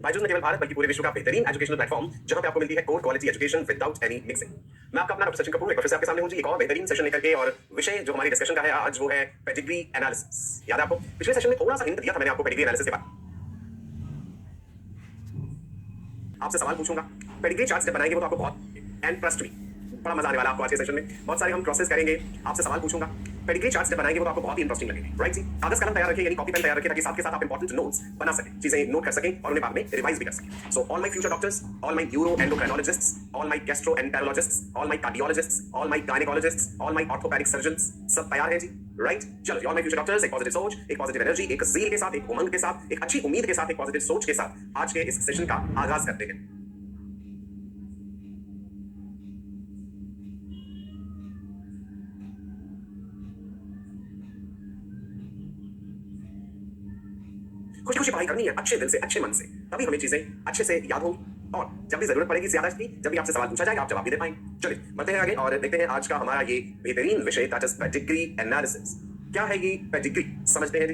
बायजूस न केवल भारत बल्कि पूरे विश्व का बेहतरीन एजुकेशनल प्लेटफॉर्म जहां पे आपको मिलती है core quality education without any mixing. मैं आपका अपना डॉक्टर सचिन कपूर एक बार फिर से आपके सामने हूं जी, एक और बेहतरीन सेशन लेकर के। और विषय जो हमारी डिस्कशन का है आज वो है पेडिग्री एनालिसिस। याद है आपको पिछले सेशन में थोड़ा सा हिंट दिया था मैंने आपको पेडिग्री एनालिसिस के बाद। आपसे सवाल पूछूंगा, पेडिग्री चार्ट जब बनाएंगे वो तो आपको बहुत एंड ट्रस्ट मी बड़ा मजा आने वाला आपको आज के सेशन में। बहुत सारे हम प्रोसेस करेंगे, आपसे सवाल पूछूंगा, पेडिग्री चार्ट जब बनाएंगे वो तो आपको बहुत ही इंटरेस्टिंग लगेंगे, राइट जी। कागज कलम तैयार रखिए, यानी कॉपी पेन तैयार रखिए, ताकि साथ के साथ आप इंपॉर्टेंट नोट्स बना सकें, चीजें नोट कर सकें और उन्हें बाद में रिवाइज भी कर सकें। So all my future doctors, all my neuro endocrinologists, all my gastroenterologists, all my cardiologists, all my gynaecologists, all my orthopaedic surgeons, सब तैयार हैं जी, राइट। चलो ऑल माय फ्यूचर डॉक्टर्स, एक पॉजिटिव सोच, एक पॉजिटिव एनर्जी, एक ज़ील के साथ, एक उमंग के साथ, एक अच्छी उम्मीद के साथ, एक पॉजिटिव सोच के साथ आज के इस सेशन का आगाज करते हैं। खुशी खुशी पढ़ाई करनी है, अच्छे दिल से, अच्छे मन से, तभी हमें चीजें अच्छे से याद होंगी और जब भी जरूरत पड़ेगी ज्यादा की, जब भी आपसे सवाल पूछा जाएगा आप जवाब भी दे पाएंगे। चलिए बढ़ते हैं आगे और देखते हैं आज का हमारा ये बेहतरीन विषय, दैट इज पेडिग्री एनालिसिस। क्या है ये पेडिग्री, समझते हैं।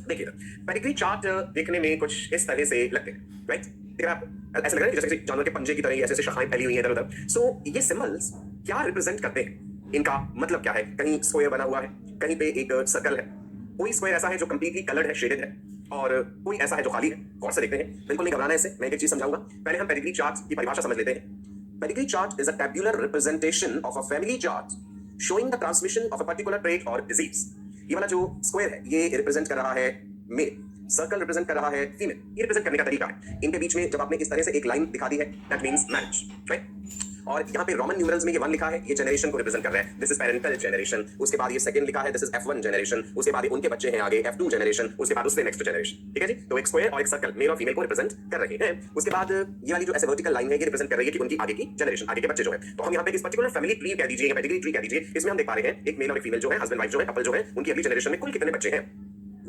देखिए पेडिग्री चार्ट देखने में कुछ इस तरह से लगते हैं, राइट। ऐसा लग रहा है जैसे जानवर के पंजे की तरह ऐसे शाखाएं फैली हुई हैं इधर उधर। सो ये सिंबल्स क्या रिप्रेजेंट करते हैं, इनका मतलब क्या है। कहीं स्क्वायर बना हुआ है, कहीं पे एक सर्कल है, कोई स्क्वायर ऐसा है जो कंप्लीटली कलर्ड है, शेडेड है, और कोई ऐसा है जो खाली है। गौर से देखते हैं, बिल्कुल नहीं घबराना है इससे, मैं एक चीज समझाऊंगा। पहले हम पेडिग्री चार्ट की परिभाषा समझ लेते हैं। Pedigree chart is a tabular representation of a family chart showing the transmission of a particular trait और डिजीज। ये वाला जो स्क्वायर है ये रिप्रेजेंट कर रहा है मेल, सर्कल रिप्रेजेंट कर रहा है फीमेल। ये रिप्रेजेंट करने का तरीका है। इनके बीच में जब आपने इस तरह से एक लाइन दिखा दी है, दैट मींस मैरिज, राइट। और यहाँ पे रोमन न्यूमरल्स में ये 1 लिखा है, ये जनरेशन को रिप्रेजेंट कर रहा है, दिस इज पेरेंटल जनरेशन। उसके बाद ये सेकंड लिखा है, दिस इज F1 जनरेशन। उसके बाद उनके बच्चे हैं आगे F2 जनरेशन, उसके बाद उससे नेक्स्ट जनरेशन, ठीक है जी। तो एक स्क्वायर और एक सर्कल मेल और फीमेल को रिप्रेजेंट कर रहे हैं। उसके बाद ये वाली जो ऐसे वर्टिकल लाइन है ये रिप्रेजेंट कर रही है कि उनकी आगे की जनरेशन, आगे के बच्चे जो है। तो हम यहाँ पे इस पर्टिकुलर फैमिली ट्री कह दीजिए या पेडिग्री ट्री कह दीजिए, इसमें हम देख पा रहे हैं एक मेल और एक फीमेल जो है, हस्बैंड वाइफ जो है, कपल जो है, उनकी अगली जनरेशन में कुल कितने बच्चे हैं।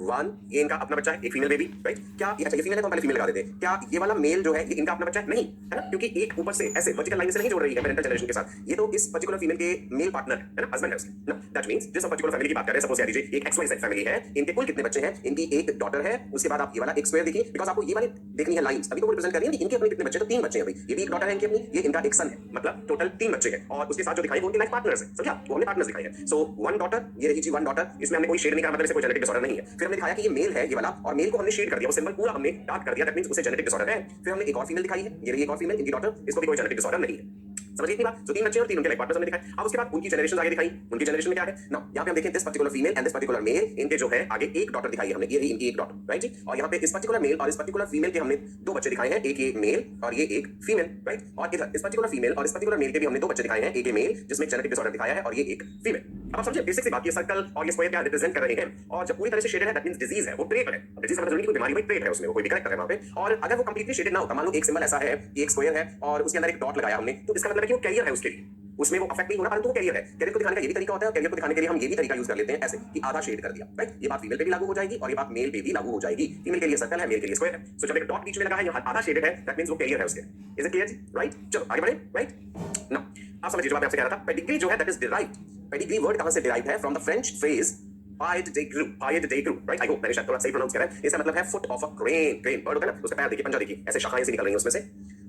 1, ये इनका अपना बच्चा है, एक फीमेल बेबी, राइट। क्या ये अच्छा ये फीमेल है तो हम पहले फीमेल लगा देते हैं। क्या ये वाला मेल जो है ये इनका अपना बच्चा है? नहीं, है ना, क्योंकि एक ऊपर से ऐसे वर्टिकल लाइन से नहीं जोड़ रही है पेरेंटल जनरेशन के साथ। ये तो इस पर्टिकुलर फीमेल के मेल पार्टनर है ना, हस्बैंड है उसके ना। दैट मींस जिस पर्टिकुलर फैमिली की बात कर रहे हैं, सपोज कह दीजिए एक XYZ फैमिली है, इनके कुल कितने बच्चे हैं, इनकी एक डॉटर है। उसके बाद आप ये वाला एक स्क्वायर देखिए, बिकॉज़ आपको ये वाली देखनी है लाइंस, अभी तो वो रिप्रेजेंट कर रही है कि इनके अपने कितने बच्चे, तो 3 बच्चे हैं भाई। ये भी एक डॉटर है इनकी अपनी, ये इनका एक सन है, मतलब टोटल 3 बच्चे हैं। और उसके साथ जो दिखाई वो उनके लाइफ पार्टनर्स है, समझा, वो हमने पार्टनर्स दिखाए हैं। सो 1 डॉटर, ये रही जी 1 डॉटर, इसमें हमने कोई शेड नहीं करा, मतलब इससे कोई जेनेटिक डिसऑर्डर नहीं है। फिर हमने दिखाया कि ये मेल है ये वाला, और मेल को हमने शेड कर दिया, वो सिंबल पूरा हमने डार्क कर दिया, दैट मींस उसे जेनेटिक डिसऑर्डर है। फिर हमने एक और फीमेल दिखाई है, ये रही एक और फीमेल, इनकी डॉटर, इसको भी कोई जेनेटिक डिसऑर्डर नहीं है। समझिए इतनी बात। जो 3 बच्चे और 3 उनके लाइफ पार्टनर्स हमने दिखाए। अब उसके बाद उनकी जनरेशन आगे दिखाई, उनकी जनरेशन में क्या है ना, यहाँ पे हम देखें this particular female and this particular male, इनके जो है आगे एक डॉटर दिखाई है हमने, ये रही इनकी एक डॉटर, राइट जी। और यहाँ पे इस पर्टिकुलर मेल और इस पर्टिकुलर फीमेल के हमने 2 बच्चे दिखाए हैं, एक ये मेल और ये एक फीमेल, राइट। और इधर इस पर्टिकुलर फीमेल और इस पर्टिकुलर मेल के भी हमने 2 बच्चे दिखाए हैं, एक ये मेल जिसमें जेनेटिक डिसऑर्डर दिखाया है और ये एक फीमेल। अब आप समझिए बेसिक सी बात, ये सर्कल और ये स्क्वायर क्या रिप्रेजेंट कर रहे हैं। और जब पूरी तरह से शेडेड है दैट मींस डिजीज है, वो ट्रेट है। डिजीज मतलब कोई बीमारी, कोई ट्रेट है उसमें, वो कोई भी करेक्टर है वहां पे। और अगर वो कंप्लीटली शेडेड ना होता, मान लो एक सिंबल ऐसा है, एक स्क्वायर है और उसके अंदर एक डॉट लगाया हमने, तो इसका मतलब है कि वो कैरियर है उसके लिए, उसमें वो अफेक्ट नहीं होना, परंतु वो कैरियर है। कैरियर को दिखाने का ये भी तरीका होता है, कैरियर को दिखाने के लिए हम ये भी तरीका यूज कर लेते हैं, ऐसे कि आधा शेड कर दिया, राइट। ये बात फीमेल पे भी लागू हो जाएगी और ये बात मेल पे भी लागू हो जाएगी। फीमेल के लिए सर्कल है, मेल के लिए स्क्वायर है। सो जब एक डॉट बीच में लगा है, यहाँ आधा शेडेड है, दैट मींस वो कैरियर है उसके। इज इट क्लियर जी, राइट। चलो आगे बढ़े, राइट। नाउ आप समझिए जो मैं आपसे कह रहा था, पेडिग्री जो है that is derived, pedigree word कहां से डिराइव है, from the French phrase pied de grue, pied de grue, right. I hope मैंने शायद थोड़ा सही प्रोनाउंस करा है। इसका मतलब है foot of a crane, crane bird होता है ना, उसका पैर देखिए, पंजा देखिए, ऐसे शाखाएं से निकल रही हैं उसमें से।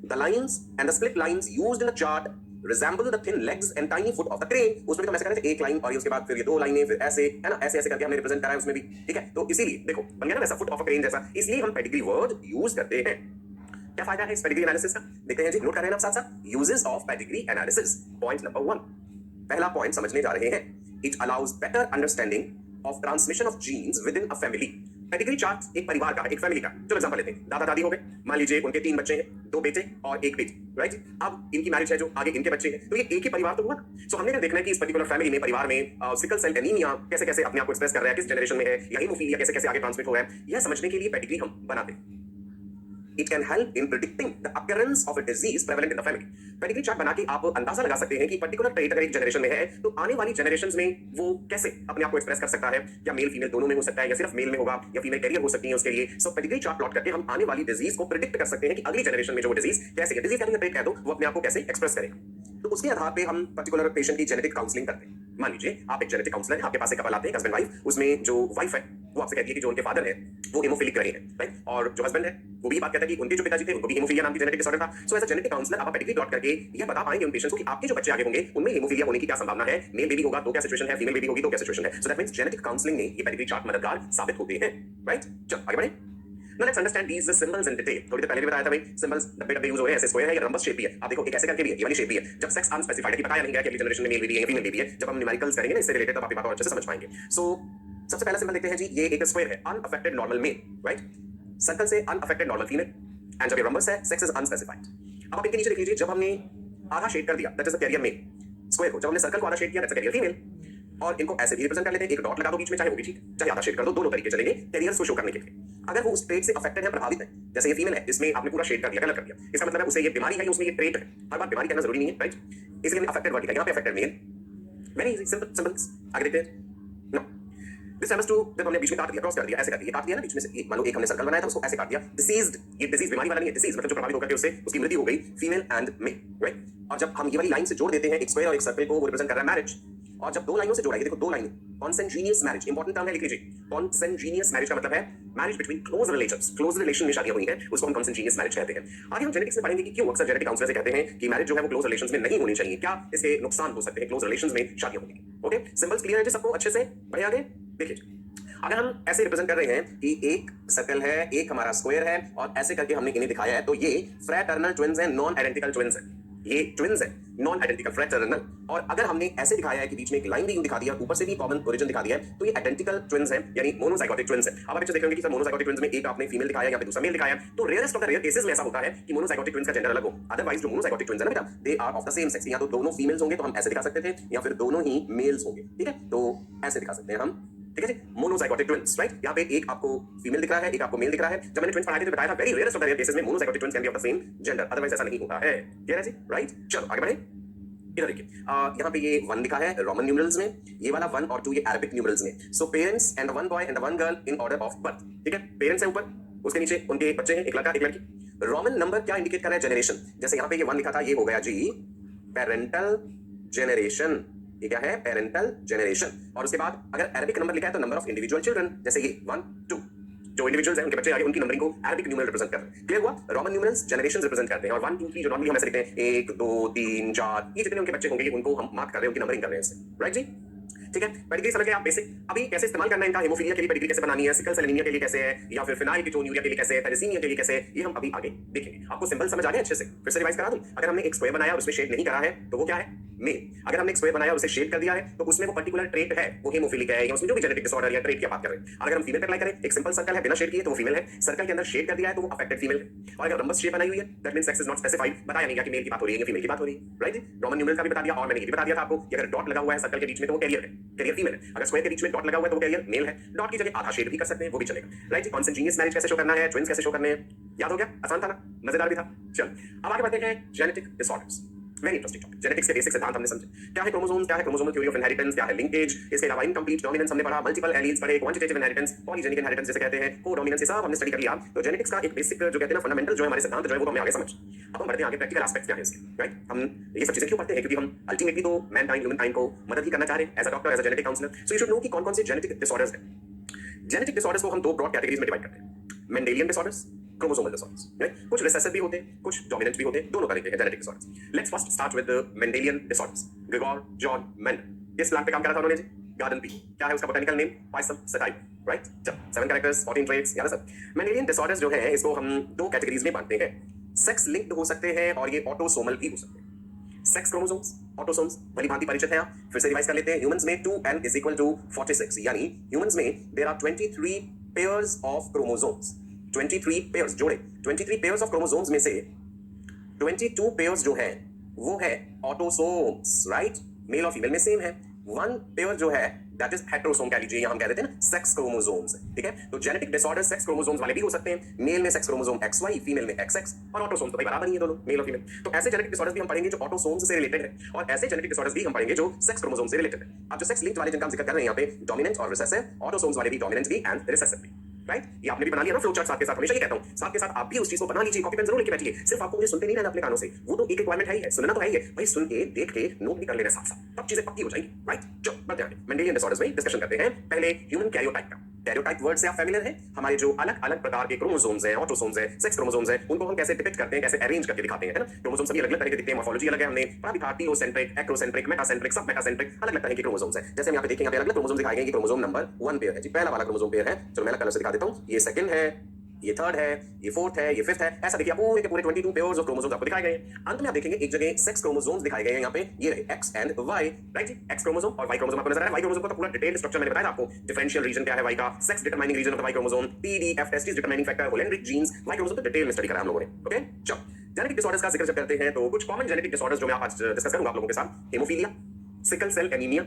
The lines and the split lines used in the chart resemble the thin legs and tiny foot of the crane। उसमें तो हम ऐसे कर रहे थे, एक लाइन और उसके बाद फिर ये 2 लाइनें, फिर ऐसे, है ना, ऐसे ऐसे करके हमने रिप्रेजेंट करा है उसमें भी, ठीक है। तो इसीलिए देखो बन गया ना वैसा फुट ऑफ अ क्रेन जैसा, इसलिए हम पेडिग्री वर्ड यूज करते हैं। क्या फायदा है इस पेडिग्री एनालिसिस का, देखते हैं जी, नोट कर रहे हैं आप साथ साथ। Uses of pedigree analysis, point number 1, पहला पॉइंट समझने जा रहे हैं। It allows better understanding of transmission of genes within a family. Pedigree chart एक परिवार का, एक फैमिली का, चलो एग्जांपल लेते हैं, दादा दादी हो गए, मान लीजिए उनके 3 बच्चे हैं, 2 बेटे और 1 बेटी, राइट। अब इनकी मैरिज है, जो आगे इनके बच्चे हैं, तो ये एक ही परिवार तो हुआ ना। सो हमने क्या देखना है कि इस पर्टिकुलर फैमिली में, परिवार में सिकल सेल एनीमिया कैसे कैसे अपने आप को एक्सप्रेस कर रहा है, किस जनरेशन में है, या हीमोफीलिया कैसे कैसे आगे ट्रांसमिट हो रहा है, यह समझने के लिए पेडिग्री हम बनाते हैं। It can help in predicting the appearance of a disease prevalent in the family। Pedigree chart बना के आप अंदाजा लगा सकते हैं कि पर्टिकुलर ट्रेट अगर एक जनरेशन में है, तो आने वाली जनरेशंस में वो कैसे अपने आप को एक्सप्रेस कर सकता है, या मेल फीमेल दोनों में हो सकता है, या सिर्फ मेल में होगा, या फीमेल कैरियर हो सकती है उसके लिए। सो पेडिग्री चार्ट प्लॉट करके हम आने वाली डिजीज को प्रिडिक्ट कर सकते हैं कि अगली जनरेशन में जो डिजीज कैसे है, डिजीज क्या ट्रेट कह दो, वो अपने आप को कैसे एक्सप्रेस करेगा। तो उसके आधार पे हम पर्टिकुलर पेशेंट की जेनेटिक काउंसलिंग करते हैं। मान लीजिए आप एक जेनेटिक काउंसलर है, आपके पास एक कपल आते हैं, हस्बैंड वाइफ, उसमें जो वाइफ है वो आपसे कहती है कि जो उनके फादर है वो हेमोफिलिक रहे हैं, राइट? और जो हस्बैंड है वो भी ये बात कहता है कि उनके जो पिताजी थे उनको भी हेमोफिलिया नाम की जेनेटिक डिसऑर्डर था। So as a genetic counsellor आप पेडिग्री प्लॉट करके यह बता पाएंगे उन पेशेंट्स को कि आपके जो बच्चे आगे होंगे उनमें हेमोफिलिया होने की क्या संभावना है। मेल बेबी होगा तो क्या सिचुएशन है, फीमेल बेबी होगी तो क्या सिचुएशन है। So that means genetic counselling में ये पेडिग्री चार्ट मददगार साबित होते हैं, राइट? चलो आगे बढ़े। Now let's understand these symbols in detail. थोड़ी देर पहले भी बताया था भाई, सिंबल्स डब्बे डब्बे यूज हो रहे हैं, ऐसे स्क्वायर है या रंबस शेप भी है। आप देखो एक ऐसे करके भी है, ये वाली शेप भी है। जब सेक्स अनस्पेसिफाइड है कि बताया नहीं गया कि अगली जनरेशन में मेल बेबी है या फीमेल बेबी है, जब हम न्यूमेरिकल्स करेंगे ना इससे रिलेटेड, तब आप ये बात और अच्छे से समझ पाएंगे। सो सबसे पहला सिंबल देखते हैं जी, ये एक स्क्वायर है, unaffected normal male, right? Circle से अनअफेक्टेड नॉर्मल फीमेल, एंड जब ये रंबस है सेक्स इज अनस्पेसिफाइड। अब आप इनके नीचे देख लीजिए, जब हमने आधा शेड कर दिया that is a carrier male, square को जब हमने सर्कल को आधा शेड किया दैट्स अ कैरियर फीमेल, और इनको ऐसे भी रिप्रेजेंट कर लेते हैं, एक डॉट लगा दो बीच में, चाहे वो भी ठीक, चाहे आधा शेड कर दो, दोनों तरीके चलेंगे कैरियर्स को शो करने के लिए। अगर वो उस ट्रेट से अफेक्टेड है, प्रभावित है, जैसे ये फीमेल है, इसमें आपने पूरा शेड कर दिया, कलर कर दिया, इसका मतलब है उसे ये बीमारी है या उसमें ये ट्रेट है। हर बार बीमारी कहना जरूरी नहीं है, राइट? इसलिए हमने अफेक्टेड वर्ड लिखा, यहाँ पे affected male, very easy, simple symbols. आगे देखते हैं। नो दिस हैपेंस टू, जब हमने बीच में काट दिया, क्रॉस कर दिया, ऐसे कर दिया, काट दिया ना बीच में से, मान लो एक हमने सर्कल बनाया था उसको ऐसे काट दिया, डिसीज्ड, ये डिसीज बीमारी वाला नहीं है, डिसीज मतलब जो प्रभावित होकर के उससे उसकी मृत्यु हो गई, फीमेल एंड मेल, राइट? और जब हम ये वाली लाइन से जोड़ देते हैं एक स्क्वायर और एक सर्कल को, वो रिप्रेजेंट कर रहा है मैरिज। और जब दो लाइनों से जोड़ा, ये देखो दो लाइन, कॉन्सेंजीनियस मैरिज, इंपॉर्टेंट टर्म है, लिख लीजिए। कॉन्सेंजीनियस मैरिज का मतलब है marriage between close relations, close relation में शादियां हुई हैं, उसको हम कॉन्सेंजीनियस मैरिज कहते हैं। आगे हम जेनेटिक्स में पढ़ेंगे कि क्यों अक्सर जेनेटिक काउंसलर से कहते हैं कि मैरिज जो है वो क्लोज रिलेशंस में नहीं होनी चाहिए, क्या इसके नुकसान हो सकते हैं क्लोज रिलेशंस में शादियां होने के। ओके, सिंबल्स क्लियर है जी सबको अच्छे से? बढ़े आगे देखिए। अगर हम ऐसे रिप्रेजेंट कर रहे हैं कि एक सर्कल है, एक हमारा स्क्वायर है, और ऐसे करके हमने इन्हें दिखाया है, तो ये फ्रैटर्नल ट्विन्स हैं, नॉन आइडेंटिकल ट्विन्स हैं। ये ट्विन्स हैं, नॉन आइडेंटिकल फ्रैटर्नल। और अगर हमने ऐसे दिखाया है कि बीच में एक लाइन भी यूं दिखा दिया, ऊपर से भी कॉमन ओरिजिन दिखा दिया है, तो ये आइडेंटिकल ट्विन्स हैं, यानी मोनोजाइगोटिक ट्विन्स हैं। अब आप देख रहे होंगे कि सर मोनोजाइगोटिक ट्विन्स में एक आपने फीमेल दिखाया या फिर दूसरा मेल दिखाया, तो rarest of the rare cases में ऐसा होता है कि मोनोजाइगोटिक ट्विन्स का जेंडर अलग हो। अदरवाइज जो मोनोजाइगोटिक ट्विन्स है ना बेटा, they are of the same sex, या तो दोनों फीमेल्स होंगे तो हम ऐसे दिखा सकते थे, या फिर दोनों ही मेल्स होंगे, ठीक है? तो ऐसे दिखा सकते हैं हम, ठीक है जी? Monozygotic twins, right? यहाँ पे एक आपको फीमेल दिख रहा है, एक आपको मेल दिख रहा है। जब मैंने ट्विन्स पढ़ाए थे तो बताया था very rarest of the rare cases में monozygotic twins can be of the same gender, otherwise ऐसा नहीं होता है। क्लियर है जी? राइट? चलो आगे बढ़े। इधर देखिए, यहाँ पे ये 1 लिखा है रोमन न्यूमरल्स में, ये वाला 1 और 2 ये अरबिक न्यूमरल्स में। So parents and one boy and one girl in order of birth, ठीक है? पेरेंट्स है ऊपर, उसके नीचे उनके बच्चे हैं, एक लड़का एक लड़की। रोमन नंबर क्या इंडिकेट कर रहा है? जनरेशन। जैसे यहाँ पे ये 1 लिखा था, ये हो गया जी पेरेंटल जनरेशन। ये क्या है? Parental generation. और उसके बाद अगर अरबिक नंबर लिखा है तो नंबर ऑफ इंडिविजुअल चिल्ड्रन, जैसे ये 1 2, जो इंडिविजुअल्स हैं उनके बच्चे आगे, उनकी नंबरिंग को अरबिक न्यूमरल रिप्रेजेंट कर रहे हैं। क्लियर हुआ? रोमन न्यूमरल्स जनरेशंस रिप्रेजेंट करते हैं, और 1 2 3 जो नॉर्मली हम ऐसे लिखते हैं 1 2 3 4, ये जितने उनके बच्चे होंगे उनको हम मार्क कर रहे हैं, उनकी नंबरिंग कर रहे हैं इससे, राइट जी? ठीक है, पेडिग्री समझ गए आप बेसिक। अभी कैसे इस्तेमाल करना है इनका, हेमोफीलिया के लिए पेडिग्री कैसे बनानी है, सिकल सेल एनीमिया के लिए कैसे है, या फिर फिनाइल कीटोन्यूरिया के लिए कैसे है, थैलेसीमिया के लिए कैसे है, ये हम अभी आगे देखेंगे। आपको सिंबल समझ आ गए अच्छे से? फिर से रिवाइज करा दूं। अगर हमने एक स्क्वायर बनाया और उसमें शेड नहीं करा है तो वो क्या है? मेल। अगर हमने एक स्क्वायर बनाया और उसे शेड कर दिया है तो उसमें वो पर्टिकुलर ट्रेट है, वो हेमोफिलिक है, या उसमें जो भी जेनेटिक डिसऑर्डर या ट्रेट की बात कर रहे हैं। अगर हम फीमेल पे अप्लाई करें, एक सिंपल सर्कल है बिना शेड किए तो वो फीमेल है, सर्कल के अंदर शेड कर दिया है तो वो अफेक्टेड फीमेल है। और अगर रंबस शेप बनाई हुई है that means sex is not specified, बताया नहीं गया कि मेल की बात हो रही है या फीमेल की बात हो रही है, राइट? रोमन न्यूमरल का भी बता दिया, और मैंने ये भी बता दिया था आपको कि अगर डॉट लगा हुआ है सर्कल के बीच में तो वो कैरियर है, कैरियर फीमेल है। अगर स्क्वायर के बीच में डॉट लगा हुआ है तो वो कैरियर मेल है। डॉट की जगह आधा शेड भी कर सकते हैं, वो भी चलेगा, राइट? कॉन्सेंजीनियस मैरिज कैसे शो करना है, ट्विन्स कैसे शो करने हैं, याद हो गया? आसान था ना? मजेदार भी था। चल अब आगे बढ़ते हैं genetic disorders. Very interesting topic. Genetics के बेसिक सिद्धांत हमने समझे, क्या है क्रोमोसोम्स, क्या है क्रोमोसोमल थ्योरी ऑफ इनहेरिटेंस, क्या है लिंकेज, इसके अलावा इनकम्प्लीट डोमिनेंस हमने पढ़ा, मल्टीपल एलील्स पढ़े, क्वांटिटेटिव इनहेरिटेंस, पॉलीजेनिक इनहेरिटेंस जिसे कहते हैं, कोडोमिनेंस, ये सब हमने स्टडी कर लिया। तो जेनेटिक्स का एक बेसिक जो कहते हैं ना फंडामेंटल जो है हमारे सिद्धांत जो है वो हमें आगे समझ। अब हम बढ़ते हैं आगे, प्रैक्टिकल एस्पेक्ट्स क्या है इसके, राइट? हम ये सब चीजें क्यों पढ़ते हैं? क्योंकि हम अल्टीमेटली तो मैनकाइंड, ह्यूमनकाइंड को मदद ही करना चाह रहे हैं as a doctor, as a genetic counsellor. So you should know कि कौन-कौन से जेनेटिक डिसऑर्डर्स हैं। जेनेटिक डिसऑर्डर्स को हम 2 ब्रॉड कैटेगरीज में डिवाइड करते हैं, Mendelian disorders, chromosomal disorders, right? कुछ रिसेसिव भी होते हैं, कुछ डोमिनेंट भी होते हैं, दोनों तरह के genetic disorders. Let's first start with the Mendelian disorders. Gregor John Mendel, इस प्लांट पे काम करा था उन्होंने जी, गार्डन पी। क्या है उसका botanical name? Pisum sativum, right? चल 7 कैरेक्टर्स, 14 ट्रेट्स, याद है सब। मेंडेलियन डिसऑर्डर्स जो है इसको हम 2 कैटेगरीज में बांटते हैं, सेक्स लिंक्ड हो सकते हैं और ये ऑटोसोमल भी हो सकते हैं। सेक्स क्रोमोसोम्स, ऑटोसोम्स भली भांति परिचित हैं आप, फिर से रिवाइज कर लेते हैं। ह्यूमंस में 2n is equal to 46, यानी ह्यूमंस में there are 23 pairs of chromosomes, 23 pairs जोड़े, 23 पेयर्स ऑफ क्रोमोसोम्स में से 22 पेयर्स जो है वो है ऑटोसोम्स, राइट? मेल और फीमेल में सेम है। 1 पेयर जो है दैट इज हेटेरोसोम कह लीजिए, या हम कह देते हैं ना सेक्स क्रोमोसोम्स, ठीक है? तो जेनेटिक डिसऑर्डर सेक्स क्रोमोसोम्स वाले भी हो सकते हैं, मेल में सेक्स क्रोमोसोम XY, फीमेल में XX, और ऑटोसोम्स तो भाई बराबर ही है दोनों, मेल और फीमेल। तो ऐसे जेनेटिक डिसऑर्डर्स भी हम पढ़ेंगे जो ऑटोसोम्स से रिलेटेड है, और ऐसे जेनेटिक डिसऑर्डर्स भी हम पढ़ेंगे जो सेक्स क्रोमोसोम से रिलेटेड है। अब जो सेक्स लिंक्ड वाले जिनका हम जिक्र कर रहे हैं यहाँ पे, डोमिनेंट और रिसेसिव, ऑटोसोम्स वाले भी डोमिनेंट भी एंड रिसेसिव भी, राइट? ये आपने भी बना लिया ना फ्लो चार्ट साथ के साथ, हमेशा ये कहता हूं, साथ के साथ आप भी उस चीज को बना लीजिए, कॉपी पेन जरूर लेके बैठिए। सिर्फ आपको मुझे सुनते नहीं रहना अपने कानों से, वो तो एक रिक्वायरमेंट है ही है, सुनना तो है ही है भाई, सुन के देख के नोट भी कर लेना साथ साथ, तब चीजें पक्की हो जाएंगी, राइट? चलो बढ़ते हैं आगे, मेंडेलियन डिसऑर्डर्स में डिस्कशन करते हैं। पहले ह्यूमन कैरियोटाइप का, कैरियोटाइप वर्ड से आप फेमिलियर हैं? हमारे जो अलग अलग प्रकार के क्रोमोसोम्स हैं, ऑटोसोम्स हैं, सेक्स क्रोमोसोम्स हैं, उनको हम कैसे डिपिक्ट करते हैं, कैसे अरेंज करके दिखाते हैं, है ना? क्रोमोसोम्स सभी अलग अलग तरह के दिखते हैं, मॉर्फोलॉजी अलग है, हमने पढ़ा भी था, टीओसेंट्रिक, एक्रोसेंट्रिक, मेटासेंट्रिक, सब मेटासेंट्रिक, अलग अलग तरह के क्रोमोसोम्स हैं। जैसे हम यहाँ पे देखें, यहाँ पे अलग अलग क्रोमोसोम्स दिखाए गए हैं कि क्रोमोसोम नंबर 1 पेयर है जी, पहला वाला क्रोमोसोम पेयर है। चलो मैं अलग कलर से दिखा देता हूँ, ये सेकंड है, ये थर्ड है, ये फोर्थ है, ये फिफ्थ है। ऐसा देखिए, पूरे के पूरे 22 पेयर्स ऑफ क्रोमोसोम्स आपको दिखाए गए हैं। अंत में आप देखेंगे एक जगह सेक्स क्रोमोसोम्स दिखाए गए हैं, यहाँ पे ये रहे एक्स एंड वाई, राइट जी। एक्स क्रोमोसोम और वाई क्रोमोसोम आपको नजर आ रहा है। वाई क्रोमोसोम का तो पूरा डिटेल स्ट्रक्चर मैंने बताया आपको, डिफरेंशियल रीजन क्या है वाई का, sex determining region of the Y chromosome, TDFST determining factor, holandric genes, Y chromosome तो डिटेल में स्टडी करा हम लोगों ने। ओके, चलो जेनेटिक डिसऑर्डर्स का जिक्र जब करते हैं तो कुछ कॉमन जेनेटिक डिसऑर्डर्स जो मैं आज डिस्कस करूंगा आप लोगों के साथ, haemophilia, sickle cell anaemia,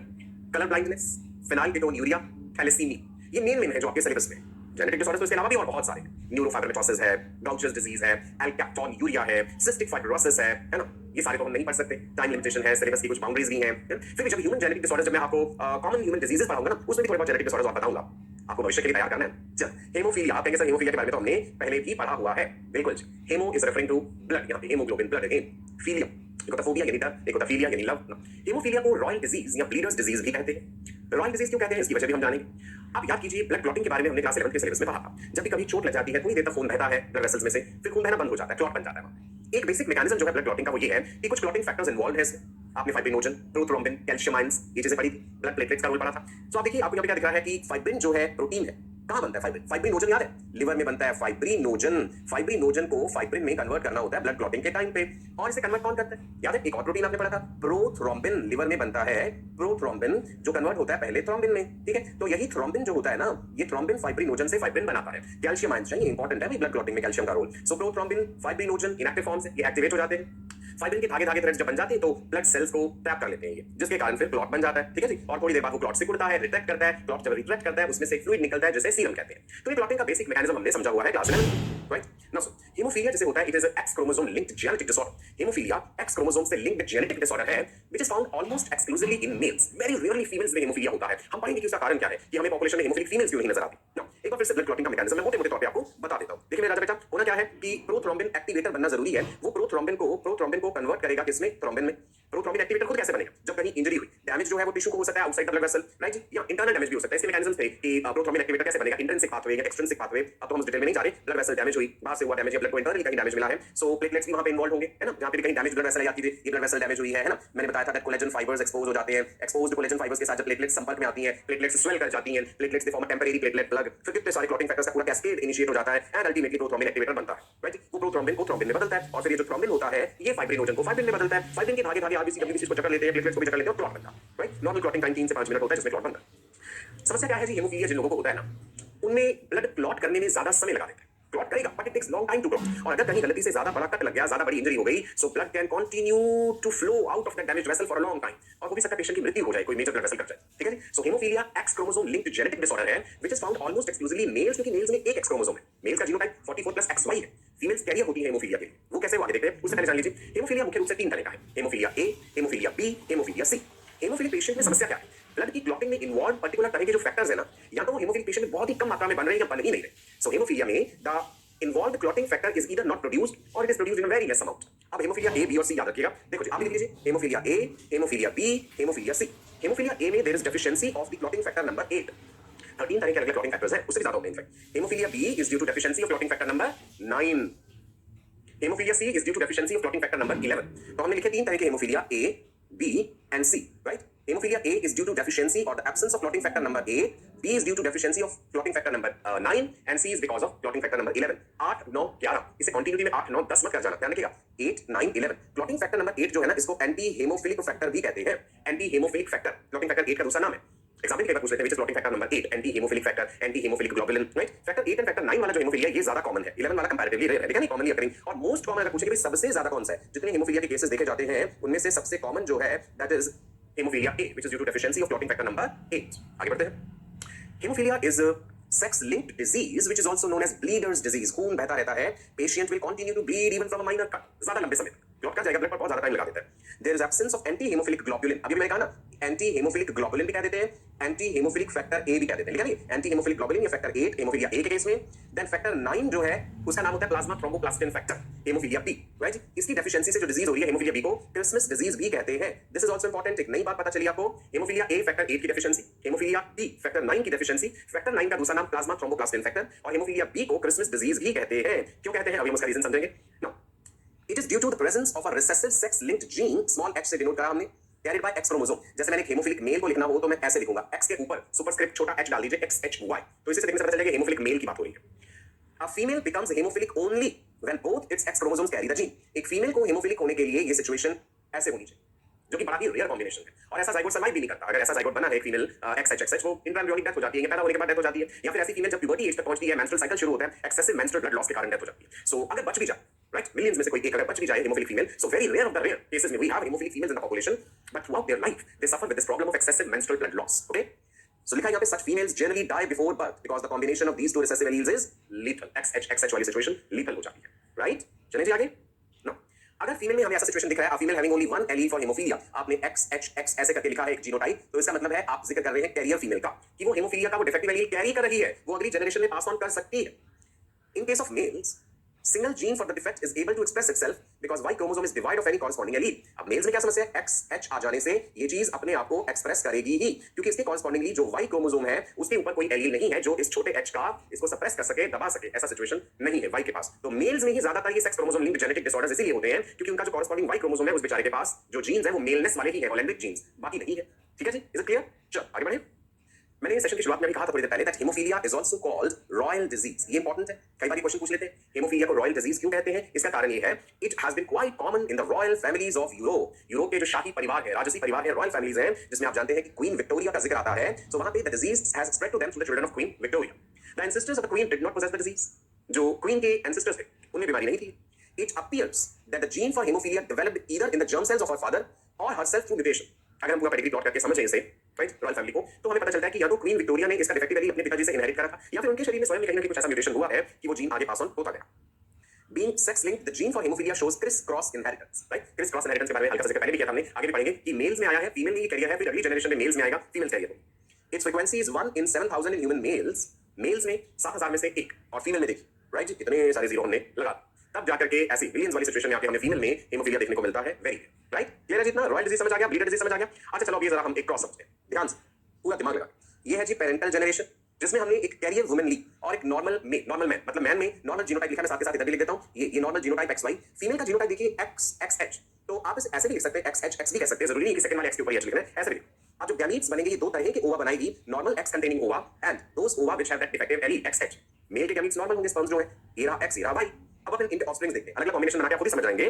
colour blindness, phenylketonuria, thalassaemia, ये मेन है जो आपके सिलेबस में। जेनेटिक डिसऑर्डर्स तो इसके अलावा भी और बहुत सारे, न्यूरोफाइब्रोमाटोसिस है, गाउचर्स डिजीज है, एल्कैप्टोन्यूरिया है, सिस्टिक फाइब्रोसिस है ना? ये सारे तो हम नहीं पढ़ सकते, टाइम लिमिटेशन है, सिलेबस की कुछ बाउंड्रीज भी हैं। फिर भी जब ह्यूमन जेनेटिक डिसऑर्डर्स, जब मैं आपको कॉमन ह्यूमन डिजीजेस पढ़ाऊंगा ना, उसमें भी थोड़े बहुत जेनेटिक डिसऑर्डर्स बताऊंगा, आपको भविष्य के लिए तैयार करना है। चल, हेमोफीलिया, आप कहेंगे सर हेमोफीलिया के बारे में तो हमने पहले भी पढ़ा हुआ है। बिल्कुल, haemo is referring to blood, यहाँ पे हेमोग्लोबिन ब्लड है, फीलिया एक होता फोबिया यानी डर, एक होता फीलिया यानी लव। हेमोफीलिया को रॉयल डिजीज या ब्लीडर्स डिजीज भी कहते हैं। रॉयल डिजीज क्यों कहते हैं इसकी वजह भी हम जानेंगे। आप याद कीजिए, ब्लड क्लॉटिंग के बारे में हमने क्लास 11 के सिलेबस में पढ़ा था। जब भी कभी चोट लग जाती है, थोड़ी देर तक खून बहता है ब्लड वेसल्स में से, फिर खून बहना बंद हो जाता है, क्लॉट बन जाता है। एक बेसिक मैकेनिज्म जो है ब्लड क्लॉटिंग का वो ये है कि कुछ क्लॉटिंग फैक्टर्स इन्वॉल्व है इसमें। आपने फाइब्रिनोजन, प्रोथ्रोम्बिन, कैल्शियम आयंस, ये चीजें पढ़ी थी, ब्लड प्लेटलेट्स का रोल पढ़ा था। तो आप देखिए, आपको यहाँ पे क्या दिख रहा है कि फाइब्रिन जो है प्रोटीन है, कहां बनता है फाइब्रिन? फाइब्रिनोजन याद है, लिवर में बनता है फाइब्रिनोजन। फाइब्रिनोजन को फाइब्रिन में कन्वर्ट करना होता है ब्लड क्लॉटिंग के टाइम पे, और इसे कन्वर्ट कौन करता है? याद है, एक और प्रोटीन आपने पढ़ा था, प्रोथ्रोम्बिन। लिवर में बनता है प्रोथ्रोम्बिन, जो कन्वर्ट होता है पहले थ्रोम्बिन में, ठीक है? तो यही थ्रोम्बिन जो होता है ना, ये थ्रोम्बिन फाइब्रिनोजन से फाइब्रिन बनाता है। कैल्शियम आयंस चाहिए, इंपॉर्टेंट है ब्लड क्लॉटिंग में कैल्शियम का role. So prothrombin, fibrinogen inactive form से ये एक्टिवेट हो जाते हैं। फाइब्रिन के धागे धागे थ्रेड्स जब बन जाते हैं तो ब्लड सेल्स को ट्रैप कर लेते हैं ये, जिसके कारण फिर क्लॉट बन जाता है, ठीक है जी। और थोड़ी देर बाद वो क्लॉट सिकुड़ता है, रिट्रैक्ट करता है, क्लॉट जब रिट्रैक्ट करता है उसमें से फ्लूइड निकलता है जिसे सीरम कहते हैं। तो ये क्लॉटिंग का बेसिक मैकेनिज्म हमने समझा हुआ है क्लास 11 में, राइट? नाउ सो हेमोफीलिया जैसे होता है, it is x chromosome linked genetic disorder. Haemophilia X chromosome से लिंक्ड जेनेटिक डिसऑर्डर है which is found almost exclusively in mails. Very rarely females में हेमोफीलिया होता है। हम पढ़ेंगे कि उसका कारण क्या है, कि हमें पॉपुलेशन में हेमोफिलिक फीमेल्स क्यों नहीं नजर आती। नाउ एक बार फिर से ब्लड क्लॉटिंग का मैकेनिज्म मैं मोटे-मोटे तौर पे आपको बता देता हूं। देखिए मेरे राजा बेटा, होना क्या है कि प्रोथ्रोम्बिन एक्टिवेटर बनना जरूरी है। वो प्रोथ्रोम्बिन को कन्वर्ट करेगा किसमें? थ्रोम्बिन में। प्रोथ्रोम्बिन एक्टिवेटर खुद कैसे बनेगा? जब कहीं इंजरी हुई, डैमेज जो है वो टिश्यू को हो सकता है outside the blood vessel, right जी, या इंटरनल डैमेज भी हो सकता है। इसके मैकेनिज्म थे कि प्रोथ्रोम्बिन एक्टिवेटर कैसे बनेगा, इंट्रिंसिक पाथवे या एक्सट्रिंसिक पाथवे। अब तो हम उस डिटेल में नहीं जा रहे। ब्लड वेसल डैमेज हुई, बाहर से हुआ डैमेज या ब्लड को इंटरनली कहीं डैमेज मिला है, सो प्लेटलेट्स भी वहां पे इन्वॉल्व होंगे, है ना? जहां पे कहीं डैमेज ब्लड वेसल है, याद कीजिए ये ब्लड वेसल डैमेज हुई है ना? मैंने बताया था दैट कोलेजन फाइबर्स एक्सपोज हो जाते हैं। एक्सपोज्ड कोलेजन फाइबर्स के साथ जब प्लेटलेट्स संपर्क में आती हैं, प्लेटलेट्स स्वेल कर जाती हैं, platelets they form a temporary platelet plug, फिर कितने सारे क्लॉटिंग फैक्टर्स का पूरा कैस्केड इनिशिएट हो जाता है एंड अल्टीमेटली प्रोथ्रोम्बिन एक्टिवेटर बनता है, राइट? वो प्रोथ्रोम्बिन को थ्रोम्बिन में बदलता है, और फिर ये जो थ्रोम्बिन होता है ये फाइब्रिनोजन को फाइब्रिन में बदलता है। फाइब्रिन के धागे धागे आरबीसी डब्ल्यूबीसी को जकड़ लेते हैं, प्लेटलेट्स को भी जकड़ लेते हैं और क्लॉट बनता है, राइट? नॉर्मल क्लॉटिंग टाइम 3 से 5 मिनट होता है जिसमें क्लॉट बनता है। समस्या क्या है जी, हेमोफीलिया जिन लोगों को होता है ना, उनमें ब्लड क्लॉट करने में ज्यादा समय लगा देता है। क्लॉट करेगा but it takes long time to clot, और अगर कहीं गलती से ज्यादा बड़ा कट लग गया, ज्यादा बड़ी इंजरी हो गई, so blood can continue to flow out of that damaged vessel for a long time, और हो भी सकता है पेशेंट की मृत्यु हो जाए, कोई मेजर ब्लड वेसल कट जाए, ठीक है जी। So haemophilia X chromosome linked genetic disorder है which is found almost exclusively in males, क्योंकि मेल्स में एक एक्स क्रोमोसोम है। मेल्स का जीनोटाइप 44+XY है, फीमेल्स कैरियर होती है हेमोफीलिया के लिए। वो कैसे हुआ देखते हैं, उससे पहले जान लीजिए हेमोफीलिया मुख्य रूप से 3 तरह का है, haemophilia A, haemophilia B, haemophilia C. Haemophilic patient में समस्या क्या है? ब्लड की क्लॉटिंग में इन्वॉल्व पर्टिकुलर तरह के जो फैक्टर्स है ना, या तो वो हेमोफिलिक पेशेंट में बहुत ही कम मात्रा में बन रहे हैं या बन ही नहीं रहे। सो हेमोफीलिया में the involved clotting factor is either not produced और it is produced in a very less amount. अब हेमोफीलिया ए, बी और सी याद रखिएगा। देखो जी, आप लिख लीजिए haemophilia A, haemophilia B, haemophilia C. Haemophilia A में there is deficiency of the clotting factor number 8। 13 तरह के अलग क्लॉटिंग फैक्टर्स हैं, उससे भी ज्यादा होंगे in fact. Haemophilia B is due to deficiency of clotting factor number 9। Haemophilia C is due to deficiency of clotting factor number 11। तो हमने लिखे 3 तरह के haemophilia A, B and C, right? Hemophilia A is due to deficiency or the absence of clotting factor number 8, B is due to deficiency of clotting factor number 9 and C is because of clotting factor number 11। 8, 9, 11 इसे continuity में 8, 9, 10 मत कर जाना, ध्यान रखिएगा। 8, 9, 11 clotting factor number 8 जो है ना, इसको एंटी हेमोफिलिक फैक्टर भी कहते हैं। Anti haemophilic factor clotting factor 8 का दूसरा नाम है। एग्जांपल के लिए पूछ लेते हैं which is clotting factor number 8, anti haemophilic factor, anti haemophilic globulin, right? Factor 8 and factor 9 वाला जो हेमोफिलिया ये ज्यादा कॉमन है, 11 वाला कंपैरेटिवली रेयर है, लेकिन कॉमनली अकरिंग। और मोस्ट कॉमन अगर पूछे कि सबसे ज्यादा कौन सा है, जितने हेमोफिलिया के केसेस देखे जाते हैं उनमें से सबसे कॉमन जो है that is haemophilia A, which is due to deficiency of clotting factor number 8। आगे बढ़ते हैं। Haemophilia is a sex-linked disease which is also known as bleeder's disease। खून बहता रहता है, patient will continue to bleed even from a minor cut, ज्यादा लंबे समय तक। क्लॉट क्या जाएगा, ब्लड पर बहुत ज्यादा टाइम लगा देता है। There is absence of anti haemophilic globulin, अभी मैंने कहा ना एंटी हेमोफिलिक ग्लोबुलिन भी कह देते हैं, एंटी हेमोफिलिक फैक्टर ए भी कह देते हैं, ठीक है। एंटी हेमोफिलिक ग्लोबुलिन या फैक्टर 8 हेमोफिलिया ए के केस में। देन फैक्टर 9 जो है उसका नाम होता है plasma thromboplastin factor, haemophilia B, right. इसकी डेफिशिएंसी से जो डिजीज हो रही है हेमोफिलिया बी को क्रिसमस डिजीज भी कहते हैं। दिस इज आल्सो इंपॉर्टेंट, एक नई बात पता चली आपको, हेमोफिलिया ए फैक्टर 8 की डेफिशिएंसी, हेमोफिलिया बी फैक्टर 9 की डेफिशिएंसी, फैक्टर 9 का दूसरा नाम प्लाज्मा थ्रोम्बोप्लास्टिन फैक्टर, और हेमोफिलिया बी को क्रिसमस डिजीज भी कहते हैं। क्यों कहते हैं अभी हम उसका रीजन समझेंगे। Now it is due to the presence of a recessive sex linked gene, small h से डिनोट करा हमने, कैरिड बाय एक्स क्रोमोसोम। जैसे मैंने एक हेमोफिलिक मेल को लिखना हो तो मैं ऐसे लिखूंगा, x के ऊपर सुपरस्क्रिप्ट छोटा h डाल दीजिए, XHY, तो इसी से देखने से पता चलेगा हेमोफिलिक मेल की बात हो रही है। A female becomes hemophilic only when both its X chromosomes carry the gene. एक फीमेल को हेमोफिलिक होने के लिए ये सिचुएशन ऐसे होनी चाहिए, जो कि बड़ा ही रेयर कॉम्बिनेशन है, और ऐसा जाइगोट सर्वाइव भी नहीं करता। अगर ऐसा जाइगोट बना है एक फीमेल XHXH, वो इंट्राएम्ब्रियोनिक डेथ हो जाती है, पैदा होने के बाद डेथ हो जाती है, या फिर ऐसी फीमेल जब प्यूबर्टी एज तक पहुंचती है, मेंस्ट्रुअल साइकिल शुरू होता है, एक्सेसिव मेंस्ट्रुअल ब्लड लॉस के कारण डेथ हो जाती है। सो अगर बच भी जाए, राइट, मिलियंस में से कोई एक अगर बच भी जाए haemophilic female, so very rare of the rare cases में we have haemophilic females in the population, but throughout their life they suffer with this problem of excessive menstrual blood loss, okay. So लिखा है यहाँ पे such females generally die before birth because the combination of these two recessive alleles is lethal. XH वाली situation lethal हो जाती है, right? चलें जी आगे। Now, अगर फीमेल में हमें ऐसा सिचुएशन दिख रहा है, a female having only one allele for hemophilia, आपने XHX ऐसे करके लिखा है एक जीनोटाइप, तो इसका मतलब है आप जिक्र कर रहे हैं कैरियर फीमेल का, कि वो हेमोफिलिया का वो डिफेक्टिव एलील कैरी कर रही है, वो अगली जनरेशन में पास ऑन कर सकती है। In case of males, single gene for the defect is able to express itself because Y chromosome is devoid of any corresponding allele. अब मेल्स में क्या समस्या है, XH आ जाने से ये चीज अपने आप को एक्सप्रेस करेगी ही, क्योंकि इसके कॉरस्पॉन्डिंगली जो Y क्रोमोसोम है उसके ऊपर कोई एलील नहीं है जो इस छोटे H का इसको सप्रेस कर सके, दबा सके, ऐसा सिचुएशन नहीं है Y के पास। तो मेल्स में ही ज्यादातर ये sex chromosome linked genetic disorders इसीलिए होते हैं क्योंकि उनका जो कॉरस्पॉन्डिंग Y क्रोमोसोम है उस बेचारे के पास जो जीन्स है वो मेलनेस वाले ही है, ऑलेंड्रिक जीन्स, बाकी नहीं है। ठीक है जी, इज इट क्लियर? चल आगे बढ़े। मैंने इस सेशन की शुरुआत में भी कहा था थोड़ी देर पहले that haemophilia is also called royal disease. ये इंपॉर्टेंट है, कई बार क्वेश्चन पूछ लेते हैं हेमोफिलिया को रॉयल डिजीज क्यों कहते हैं। इसका कारण ये है, it has been quite common in the royal families of Europe. Europe के जो शाही परिवार है, राजसी परिवार है, रॉयल फैमिलीज हैं, जिसमें आप जानते हैं कि क्वीन विक्टोरिया का जिक्र आता है, तो वहां पे the disease has spread to them through the children of Queen Victoria. The ancestors of the queen did not possess the disease, जो क्वीन के एंसेस्टर्स थे उनमें बीमारी नहीं थी। It appears that the gene for haemophilia developed either in the germ cells of her father or herself through mutation. अगर हम पूरा पेडिग्री प्लॉट करके समझें इसे, राइट, रॉयल फैमिली को, तो हमें पता चलता है कि या तो क्वीन विक्टोरिया ने इसका डिफेक्टिव एलील अपने पिताजी से इनहेरिट करा था, या फिर उनके शरीर में स्वयं में कहीं ना कहीं कुछ ऐसा म्यूटेशन हुआ है कि वो जीन आगे पास ऑन होता गया। Being sex linked, the gene for hemophilia shows criss-cross inheritance, right? Criss-cross inheritance के बारे में हल्का सा जिक्र पहले भी किया था हमने, आगे भी पढ़ेंगे कि मेल्स में आया है, फीमेल ने ये कैरियर है, फिर अगली जनरेशन में मेल्स में आएगा, फीमेल कैरियर होगी। Its frequency is 1 in 7,000 in human males, mails में 7,000 में से एक, और फीमेल में देखिए, राइट, इतने सारे जीरो हमने लगा, तब जाकर के ऐसी बिलियंस वाली सिचुएशन में आके हमें फीमेल में हेमोफिलिया देखने को मिलता है। वेरी राइट, क्लियर है जितना, रॉयल डिजीज समझ आ गया, ब्लीडर डिजीज समझ आ गया। अच्छा चलो अब ये जरा हम एक क्रॉस समझते हैं, ध्यान से पूरा दिमाग लगा। ये है जी पेरेंटल जनरेशन, जिसमें हमने एक कैरियर वुमेन ली और एक नॉर्मल मैन, मतलब मैन में नॉर्मल जीनोटाइप लिखा है, मैं साथ के साथ इधर भी लिख देता हूं, ये नॉर्मल जीनोटाइप XY। फीमेल का जीनोटाइप देखिए XXH, तो आप इसे ऐसे भी लिख सकते हैं, XHX भी कह सकते हैं, जरूरी नहीं कि सेकंड वाले X के ऊपर H लिखना है, ऐसे भी। अब जो गैमीट्स बनेंगे ये दो तरह के ओवा बनाएगी, normal X containing ova and those ova which have that defective allele XH। Male के गैमीट्स नॉर्मल होंगे, स्पर्म्स जो है ये रहा X, ये रहा Y। अब अपन इनके ऑफस्प्रिंग्स देखते हैं, अलग-अलग कॉम्बिनेशन बना के आप खुद ही समझ जाएंगे।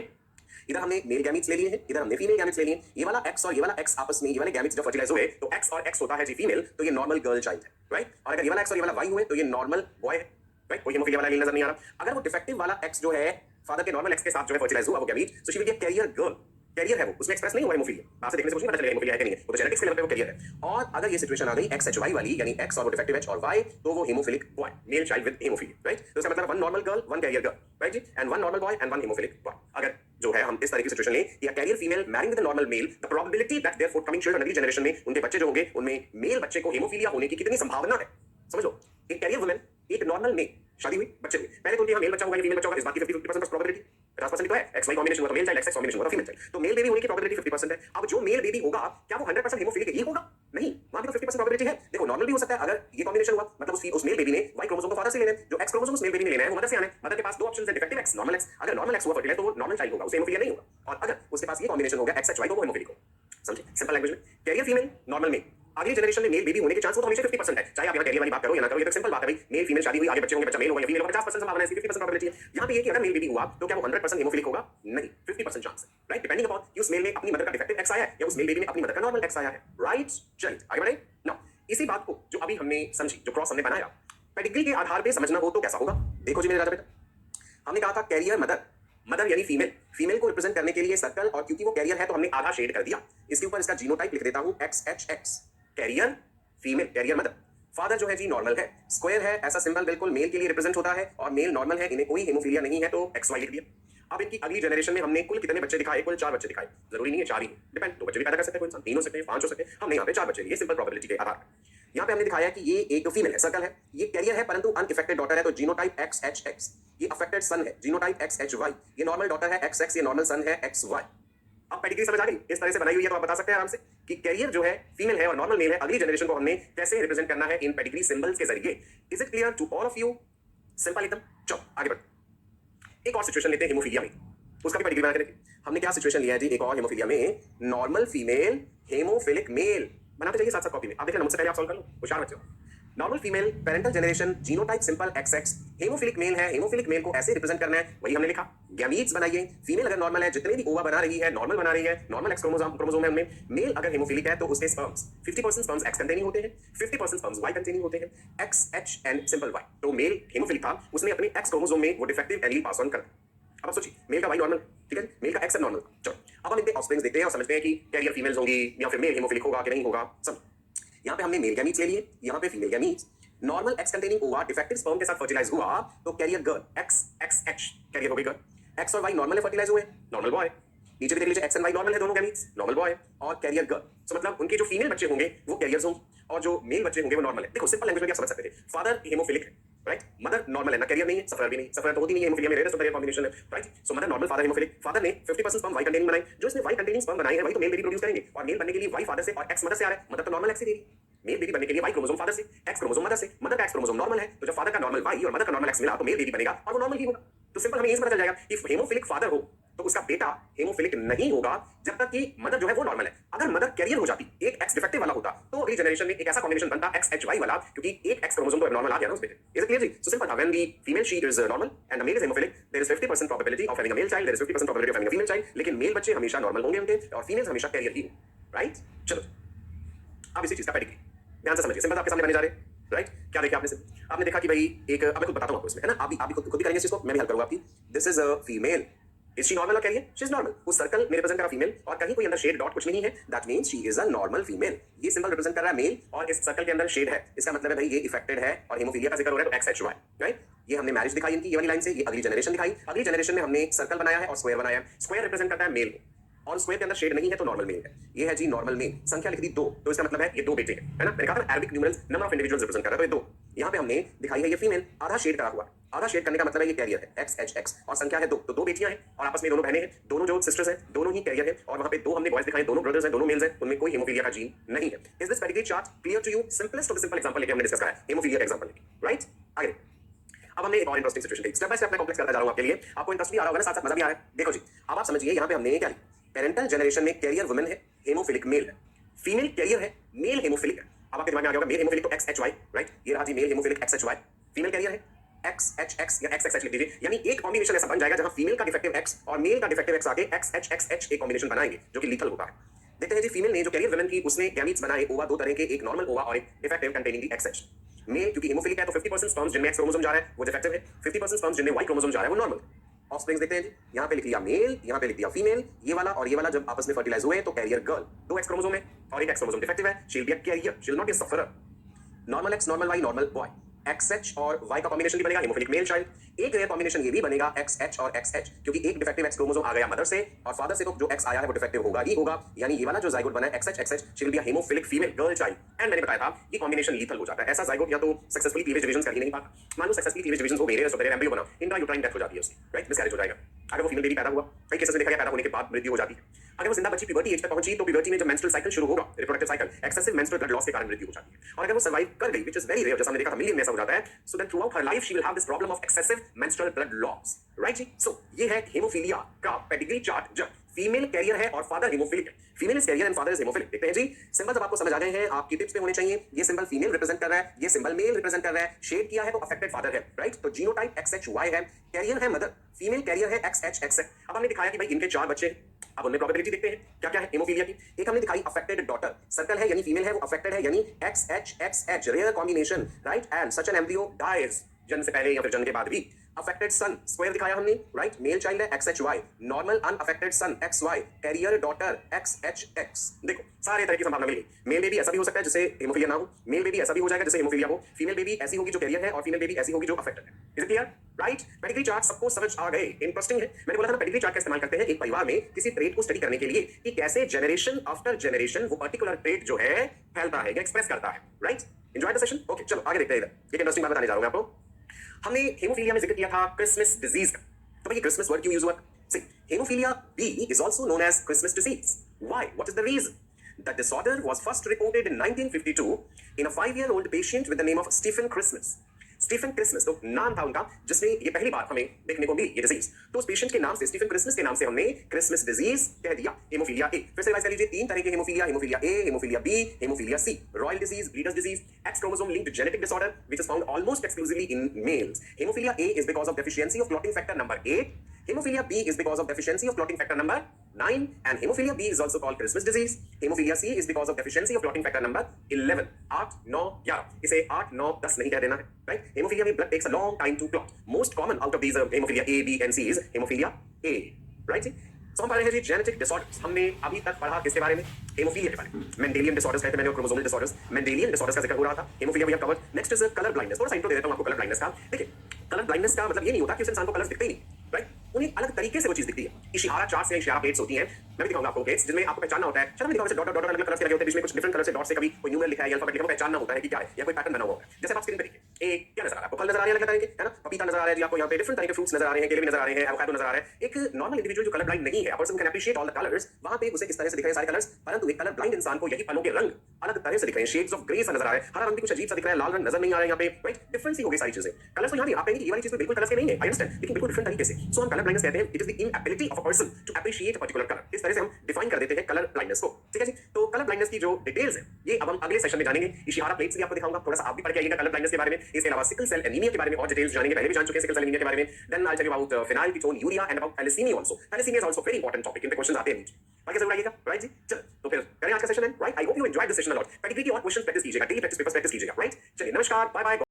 इधर हमने मेल गैमीट्स ले लिए हैं, इधर हमने फीमेल गैमीट्स ले लिए हैं। ये वाला X और ये वाला X आपस में, ये वाले गैमीट्स जब फर्टिलाइज हुए तो X और X होता है जी फीमेल, तो ये नॉर्मल गर्ल चाइल्ड है, राइट। और अगर ये वाला X और ये वाला Y हुए तो ये नॉर्मल बॉय है, राइट, कोई हेमोफिलिया वाला एलील नजर नहीं आ रहा। अगर वो डिफेक्टिव वाला X जो है फादर के नॉर्मल X के साथ जो है फर्टिलाइज हुआ वो gamete, so she will be a carrier girl, carrier है वो, उसमें एक्सप्रेस नहीं हुआ हेमोफिलिया, आपसे देखने से कुछ नहीं पता चलेगा हेमोफिलिया है कि नहीं है, वो तो जेनेटिक्स के लेवल पे वो कैरियर है। और अगर ये सिचुएशन आ गई XHY वाली, यानी X और वो डिफेक्टिव H और Y, तो वो haemophilic boy, male child with haemophilia, right. तो इसका मतलब one normal girl, one carrier girl, right जी, and one normal boy and one haemophilic boy. अगर जो है हम इस तरह की सिचुएशन लें, या carrier female marrying with normal male, the probability that their forthcoming children अगली जनरेशन में उनके बच्चे जो होंगे उनमें मेल बच्चे को हेमोफिलिया होने की कितनी संभावना है, समझ लो। एक कैरियर वुमेन, एक नॉर्मल मेल, शादी हुई, बच्चे हुए, पहले तो उनके यहाँ मेल बच्चा होगा या फीमेल बच्चा होगा, इस बात की 50% प्रोबेबिलिटी, 50% तो है। XY कॉम्बिनेशन हुआ तो मेल चाइल्ड, XX कॉम्बिनेशन हुआ तो फीमेल चाइल्ड, तो मेल बेबी होने की प्रोबेबिलिटी 50% है। अब जो मेल बेबी होगा क्या वो 100% हेमोफिलिक ही होगा? नहीं, वहां भी तो 50% प्रोबेबिलिटी है। देखो नॉर्मल भी हो सकता है, अगर ये कॉम्बिनेशन हुआ मतलब उस मेल बेबी ने Y क्रोमोसोम को फादर से लेना है, जो X क्रोमोसोम उस मेल बेबी ने लेना है वो मदर से आना है। मदर के पास दो ऑप्शंस है, डिफेक्टिव X, नॉर्मल X। अगर नॉर्मल X हुआ फर्टिलाइज तो वो नॉर्मल चाइल्ड होगा, उसे हेमोफिलिया नहीं होगा। और अगर उसके पास ये कॉम्बिनेशन हो गया XHY, तो वो हेमोफिलिक होगा। समझे सिंपल लैंग्वेज में, कैरियर फीमेल, नॉर्मल मेल, अगली जनरेशन में मेल बेबी होने के चांस वो तो हमेशा 50% है, चाहे आप यहाँ कैरियर वाली बात करो या ना करो, ये तो सिंपल बात है भाई। मेल फीमेल शादी हुई, आगे बच्चे होंगे, बच्चा मेल होगा या फीमेल होगा, 50% संभावना है, इसकी 50% प्रोबेबिलिटी है। यहाँ पे ये कि अगर मेल बेबी हुआ तो क्या वो 100% हेमोफिलिक होगा? नहीं, 50% चांस है, राइट, डिपेंडिंग अपॉन कि उस मेल में अपनी मदर का डिफेक्टिव X आया है या उस मेल बेबी में अपनी मदर का नॉर्मल X आया है, राइट। चलिए आगे बढ़े। नाउ इसी बात को जो अभी हमने समझी, जो क्रॉस हमने बनाया, पेडिग्री के आधार पे समझना हो तो कैसा होगा, देखो जी मेरे राजा बेटा। हमने कहा था कैरियर मदर, मदर यानी फीमेल, फीमेल को रिप्रेजेंट करने के लिए सर्कल, और क्योंकि वो कैरियर है तो हमने आधा शेड कर दिया, इसके ऊपर इसका जीनोटाइप लिख देता हूं XHX, carrier female, carrier mother. Father जो है जी नॉर्मल है, स्क्वायर है, ऐसा सिंबल बिल्कुल मेल के लिए रिप्रेजेंट होता है, और मेल नॉर्मल है, इन्हें कोई हेमोफिलिया नहीं है तो XY लिख दिया। अब इनकी अगली जनरेशन में हमने कुल कितने बच्चे दिखाए? कुल 4 बच्चे दिखाए। जरूरी नहीं है 4 ही, डिपेंड, 2 बच्चे भी पैदा कर सकते हैं कोई इंसान, 3 हो सकते हैं, 5 हो सकते हैं, हमने यहाँ पे 4 बच्चे लिए सिंपल प्रोबेबिलिटी के आधार पर। यहाँ पे हमने दिखाया कि ये एक फीमेल है, सर्कल है, ये कैरियर है परंतु अनइफेक्टेड डॉटर है, तो जीनोटाइप XHX, ये अफेक्टेड सन है, जीनोटाइप XHY, ये नॉर्मल डॉटर है XX, ये नॉर्मल सन है XY। अब पेडिग्री समझ आ गई? इस तरह से बनाई हुई है तो आप बता सकते हैं आराम से कि कैरियर जो है फीमेल है और नॉर्मल मेल है, अगली जनरेशन को हमने कैसे रिप्रेजेंट करना है इन पेडिग्री सिंबल्स के जरिए। Is it clear to all of you? Simple एकदम। चलो आगे बढ़ो। एक और सिचुएशन लेते हैं हेमोफीलिया में, उसका भी पेडिग्री बना के देखिए। हमने क्या सिचुएशन लिया है जी? एक और हेमोफीलिया में, नॉर्मल फीमेल हेमोफिलिक मेल। बनाते जाइए साथ साथ कॉपी में, आप देखना मुझसे पहले आप सॉल्व कर लो, होशियार बच्चे हो। Normal female, parental generation, genotype simple XX, haemophilic male है, हेमोफिलिक मेल को ऐसे रिप्रेजेंट करना है, वही हमने लिखा। गैमीट्स बनाइए, फीमेल अगर नॉर्मल है, जितने भी ओवा बना रही है नॉर्मल बना रही है, नॉर्मल एक्स क्रोमोसोम है उनमें। मेल अगर हेमोफिलिक है तो उसके स्पर्म्स 50% स्पर्म्स X कंटेनिंग होते हैं, 50% स्पर्म्स Y कंटेनिंग होते हैं, X, H and simple Y। तो मेल हेमोफिलिक था, उसने अपने X क्रोमोसोम में वो डिफेक्टिव एलील पास ऑन कर। अब आप सोचिए, मेल का Y नॉर्मल, ठीक है, मेल का X नॉर्मल। चलो अब हम इनके ऑफस्प्रिंग्स देखते हैं और समझते हैं कि कैरियर फीमेल्स होंगी या फिर मेल हेमोफिलिक होगा कि नहीं होगा। सब यहाँ पे हमने मेल गैमीट्स ले लिए, यहाँ पे female gametes. Normal X containing ओवा डिफेक्टिव स्पर्म के साथ फर्टिलाइज हुआ तो कैरियर गर्ल XXH कैरियर हो गई गर्ल। X और Y नॉर्मल है, फर्टिलाइज हुए, नॉर्मल बॉय। नीचे भी देख लीजिए X एंड Y नॉर्मल है दोनों गैमीट्स, नॉर्मल बॉय और कैरियर गर्ल। तो मतलब उनके जो फीमेल बच्चे होंगे वो कैरियर्स होंगे और जो मेल बच्चे होंगे वो नॉर्मल है। देखो सिंपल लैंग्वेज में आप समझ सकते थे, फादर हेमोफिलिक है, राइट, मदर नॉर्मल है, ना कैरियर नहीं है, सफर भी नहीं, सफर तो होती नहीं है हेमोफिलिया में, rarest of the rare combination है, right. So mother normal, father haemophilic. Father ने 50% स्पर्म Y कंटेनिंग बनाई, जो इसने Y कंटेनिंग स्पर्म बनाई है वही तो मेल बेबी प्रोड्यूस करेंगे, और मेल बनने के लिए Y फादर से और X मदर से आ रहा है, मदर तो नॉर्मल X से दे रही है। मेल बेबी बनने के लिए Y क्रोमोसोम फादर से, X क्रोमोसोम मदर से, मदर का X क्रोमोसोम नॉर्मल है, तो जब फादर का नॉर्मल Y और मदर का नॉर्मल X मिला तो मेल बेबी बनेगा और वो नॉर्मल ही होगा। तो सिंपल हमें ये पता चल जाएगा कि हेमोफिलिक फादर हो तो उसका बेटा हेमोफिलिक नहीं होगा जब तक कि मदर जो है वो नॉर्मल है। अगर मदर कैरियर हो जाती, एक X डिफेक्टिव वाला होता, तो अगली जनरेशन में एक ऐसा कॉम्बिनेशन बनता XHY वाला, क्योंकि एक X क्रोमोसोम तो एब्नॉर्मल आ गया ना उस बेटे। इज इट क्लियर जी? सो सिंपल था, when the female she is normal and the male is haemophilic, there is 50% probability of having a male child, there is 50% probability of having a female child, लेकिन male बच्चे हमेशा normal होंगे उनके और females हमेशा career ही, right. चलो अब इसी चीज का पेडिग्री ध्यान से समझिए, सिंपल आपके सामने बने जा रहे हैं, राइट। क्या देखा आपने? आपने देखा कि भाई एक, अब मैं खुद बताता हूं आपको इसमें, है ना, आप भी खुद भी करेंगे इस चीज को, मैं भी हेल्प करूंगा आपकी। This is a female, is she normal और कैरियर? She is normal. उस सर्कल में रिप्रेजेंट कर रहा फीमेल और कहीं कोई अंदर शेड डॉट कुछ नहीं है, that means she is a normal female. ये सिंबल रिप्रेजेंट कर रहा है मेल और इस सर्कल के अंदर शेड है, इसका मतलब है भाई ये इफेक्टेड है और हेमोफीलिया का जिक्र हो रहा है तो XHY, राइट। ये हमने मैरिज दिखाई इनकी, ये वाली लाइन से, ये अगली जनरेशन दिखाई। अगली जनरेशन में हमने सर्कल बनाया है और स्क्वायर बनाया है। स्क्वायर रिप्रेजेंट करता है मेल को और स्क्वायर के अंदर शेड नहीं है तो नॉर्मल मेल है। ये है जी नॉर्मल मेल, संख्या लिख दी 2, तो इसका मतलब है ये 2 बेटे हैं, है ना। मैंने कहा था Arabic numerals number of individuals represent कर रहा है, तो ये 2 यहाँ पे हमने दिखाई है। ये फीमेल आधा शेड करा हुआ, आधा शेड करने का मतलब है ये कैरियर है XHX और संख्या है 2, तो 2 बेटियां हैं और आपस में दोनों बहनें हैं, दोनों जो सिस्टर्स हैं दोनों ही कैरियर है और वहां पे 2 हमने बॉयज दिखाए, दोनों ब्रदर्स हैं, दोनों मेल्स हैं, उनमें कोई हेमोफीलिया का जीन नहीं है। Is this pedigree chart clear to you? Simplest of the simple example लेके हमने डिस्कस करा है हेमोफीलिया का एग्जांपल लेके, राइट। आगे अब हमने एक और इंटरेस्टिंग सिचुएशन देखी, स्टेप बाय स्टेप मैं कॉम्प्लेक्स करता जा रहा हूं आपके लिए, आपको इंटरेस्ट भी आ रहा होगा ना, साथ साथ मजा भी आ रहा है। देखो जी, अब आप समझिए यहाँ पे हमने क्या लिया, पेरेंटल जनरेशन में कैरियर वुमेन है, हेमोफिलिक मेल है, फीमेल कैरियर है, मेल हेमोफिलिक है। अब आपके दिमाग में आ गया मेल हेमोफिलिक तो XHY, राइट। ये रहा जी male haemophilic XHY, female carrier है XHX या XXH लिख दीजिए, यानी एक कॉम्बिनेशन ऐसा बन जाएगा जहां फीमेल का डिफेक्टिव X और मेल का डिफेक्टिव X आके XHXH एक कॉम्बिनेशन बनाएंगे जो कि लीथल होता है। देखते हैं जी, फीमेल ने जो कैरियर वुमेन की उसने गैमीट्स बनाए ओवा 2 तरह के, एक नॉर्मल ओवा और एक डिफेक्टिव कंटेनिंग दी XH। मेल क्योंकि हेमोफिलिक है तो 50% स्पर्म्स जिनमें X क्रोमोसोम जा रहा है वो डिफेक्टिव है, 50% स्पर्म्स जिनमें Y क्रोमोसोम जा रहा है वो नॉर्मल। ऑफस्प्रिंग्स देखते हैं जी, यहाँ पे लिख दिया मेल, यहाँ पे लिख दिया फीमेल, ये वाला और ये वाला जब आपस में फर्टिलाइज हुए तो कैरियर गर्ल, 2 X क्रोमोसोम है और एक X क्रोमोसोम डिफेक्टिव है, she will be a carrier, she will not be a sufferer. Normal X normal Y normal boy, XH और Y का कॉम्बिनेशन भी बनेगा हेमोफिलिक मेल चाइल्ड। एक रेयर कॉम्बिनेशन ये भी बनेगा XH और XH, क्योंकि एक डिफेक्टिव X क्रोमोसोम आ गया मदर से और फादर से तो जो X आया है वो डिफेक्टिव होगा ही होगा, यानी ये वाला जो जाइगोट बना है XHXH she will be a haemophilic female girl child. And मैंने बताया था ये कॉम्बिनेशन लीथल हो जाता है, ऐसा जाइगोट या तो सक्सेसफुली क्लीवेज डिवीजन कर ही नहीं पाता, मान लो सक्सेसफुली क्लीवेज डिवीजन हो गए रेयर सो एम्ब्रियो बना, इंट्रायूट्राइन डेथ हो जाती है उसकी, राइट, मिसकैरेज हो जाएगा। अगर वो फीमेल बेबी पैदा हुआ, कई केसेस में देखा गया पैदा होने के बाद मृत्यु हो जाती है। अगर वो जिंदा बच्ची प्यूबर्टी एज तक पहुंची तो प्यूबर्टी में जब मेंस्ट्रुअल साइकिल शुरू होगा, reproductive cycle, excessive menstrual blood loss के कारण मृत्यु हो जाती है। और अगर वो सर्वाइव कर गई, व्हिच इज वेरी रेयर, जैसा हमने देखा था मिलियन में ऐसा हो जाता है, so then throughout her life she will have this problem of excessive menstrual blood loss, right जी। सो ये है हेमोफीलिया का पेडिग्री चार्ट जब फीमेल कैरियर है और फादर हेमोफिलिक है, female is carrier and father is haemophilic. देखते हैं जी, सिंबल जब आपको समझ आ गए हैं, आपकी टिप्स पे होने चाहिए। ये सिंबल फीमेल रिप्रेजेंट कर रहा है, ये सिंबल मेल रिप्रेजेंट कर रहा है, शेड किया है तो अफेक्टेड फादर है, राइट। तो जीनोटाइप XHY है, कैरियर है मदर, फीमेल कैरियर है XHX है। अब हमने दिखाया कि भाई इनके 4 बच्चे, अब उनमें प्रोबेबिलिटी देखते हैं क्या क्या है हेमोफीलिया की। एक हमने दिखाई अफेक्टेड डॉटर, सर्कल है यानी फीमेल है वो अफेक्टेड है, यानी XHXH rare combination, right, and such an embryo dies जन्म से पहले या फिर जन्म के बाद भी। अफेक्टेड सन स्क्वायर दिखाया हमने, राइट? मेल चाइल्ड है XHY, नॉर्मल अनअफेक्टेड सन XY, कैरियर डॉटर XHX। देखो सारे तरह की संभावना मिल गई। मेल बेबी ऐसा भी हो सकता है जिसे हेमोफीलिया ना हो, मेल बेबी ऐसा भी हो जाएगा जिसे हेमोफीलिया हो, फीमेल बेबी ऐसी होगी जो कैरियर है और फीमेल बेबी ऐसी होगी जो अफेक्टेड है। Is it clear? Right? Pedigree chart सबको समझ आ गए? इंटरेस्टिंग है। मैंने बोला था ना पेडिग्री चार्ट का इस्तेमाल करते हैं एक परिवार में किसी ट्रेट को स्टडी करने के लिए कि कैसे जनरेशन आफ्टर जनरेशन वो पर्टिकुलर ट्रेट जो है फैलता है या एक्सप्रेस करता है, right? Enjoy the session. Okay चलो आगे देखते हैं। इधर एक इंटरेस्टिंग बात बताने जा रहा हूं मैं आपको। हमने हेमोफीलिया में जिक्र किया था क्रिसमस डिजीज का, तो भाई क्रिसमस वर्ड क्यों यूज हुआ? See, haemophilia B is also known as Christmas disease. Why? What is the reason? The disorder was first reported in 1952 in a 5-year-old patient with the name of Stephen Christmas. Stephen Christmas तो नाम था उनका जिसमें ये पहली बार हमें देखने को मिली ये डिजीज। तो उस पेशेंट के नाम से, स्टीफन क्रिसमस के नाम से हमने क्रिसमस डिजीज कह दिया। हेमोफीलिया ए, फिर से रिवाइज कर लीजिए, 3 तरह के haemophilia, haemophilia A, haemophilia B, haemophilia C. Royal disease, breeders disease, X chromosome linked genetic disorder which is found almost exclusively in males. Hemophilia A is because of deficiency of clotting factor number 8. Hemophilia B is because of deficiency of clotting factor number 9, and hemophilia B is also called Christmas disease. Hemophilia C is because of deficiency of clotting factor number 11. 8, 9, 11. इसे 8, 9, 10 नहीं कह देना है, right? Hemophilia में blood takes a long time to clot. Most common out of these hemophilia A, B, and C is hemophilia A, right? तो हम पढ़ रहे हैं जी जेनेटिक डिसऑर्डर्स। हमने अभी तक पढ़ा किसके बारे में? हेमोफीलिया के बारे में। मेंडेलियन डिसऑर्डर्स कहते हैं, मैंने क्रोमोसोमल डिसऑर्डर्स, मेंडेलियन डिसऑर्डर्स का जिक्र हो रहा था। हेमोफीलिया भी covered. Next is colour blindness. थोड़ा सा इंट्रो दे देता हूं आपको कलर ब्लाइंडनेस का। देखिए कलर ब्लाइंडनेस का मतलब ये नहीं होता कि उस इंसान को कलर्स दिखते ही नहीं, राइट? उन्हें अलग तरीके से वो चीज दिखती है। इशारा चार्ट्स या इशारा प्लेट्स होती हैं, मैं भी दिखाऊंगा आपको प्लेट्स जिसमें आपको पहचानना होता है। चलो मैं दिखाऊंगा डॉट डॉट अलग कलर्स के लगे होते हैं, बीच में कुछ डिफरेंट कलर से डॉट से कभी कोई न्यूमेरिकल लिखा है या अल्फाबेट लिखा है, पहचानना होता है कि क्या है या कोई पैटर्न बना हुआ है। जैसे आप स्क्रीन पे देखिए, एक क्या नजर आ रहा है आपको? फल नजर आ रहे हैं अलग तरह के, है ना? पपीता नजर आ रहा है जी आपको, यहाँ पे डिफरेंट तरह के फ्रूट्स नजर आ रहे हैं, केले भी नजर आ रहे हैं, एवोकाडो नजर आ रहा है। एक नॉर्मल इंडिविजुअल जो कलर ब्लाइंड नहीं है, a person can appreciate all the colours, वहां पे उसे इस तरह से दिख रहे हैं सारे कलर्स, परंतु एक कलर ब्लाइंड इंसान को यही फलों के रंग अलग तरह से दिख रहे हैं, शेड्स ऑफ ग्रे सा नजर आ रहा है, हरा रंग भी कुछ अजीब सा दिख रहा है, लाल रंग नजर नहीं आ रहा है यहाँ पे, राइट? डिफरेंस ही हो गई सारी चीजें। कलर्स तो यहाँ भी आप कहेंगे कि ये वाली चीज बिल्कुल कलर्स के नहीं है, आई अंडरस्टैंड, लेकिन बिल्कुल डिफरेंट तरीके से। सो हम कलर ब्लाइंडनेस कहते हैं, it is the inability of a person to appreciate a particular colour. इस तरह से हम डिफाइन कर देते हैं कलर ब्लाइंडनेस को, ठीक है जी? तो कलर ब्लाइंडनेस की जो डिटेल्स है ये अब हम अगले सेशन में जानेंगे। इशारा प्लेट्स भी आपको दिखाऊंगा, थोड़ा सा आप भी पढ़ के आइएगा कलर ब्लाइंडनेस के बारे में। इसके अलावा सिकल सेल एनीमिया के बारे में और डिटेल्स जानेंगे, पहले भी जान चुके हैं सिकल सेल एनीमिया के बारे में। Then I tell you about phenylketonuria and about thalassaemia also. Thalassaemia is also very important topic, इन पे क्वेश्चंस आते हैं नीचे, बाकी जरूर आइएगा, राइट जी? चलो तो फिर करें आज का सेशन है, right? I hope you enjoyed this session a lot. Pedigree की और क्वेश्चंस प्रैक्टिस कीजिएगा, डेली प्रैक्टिस पेपर्स प्रैक्टिस कीजिएगा, राइट? चलिए नमस्कार, बाय बाय।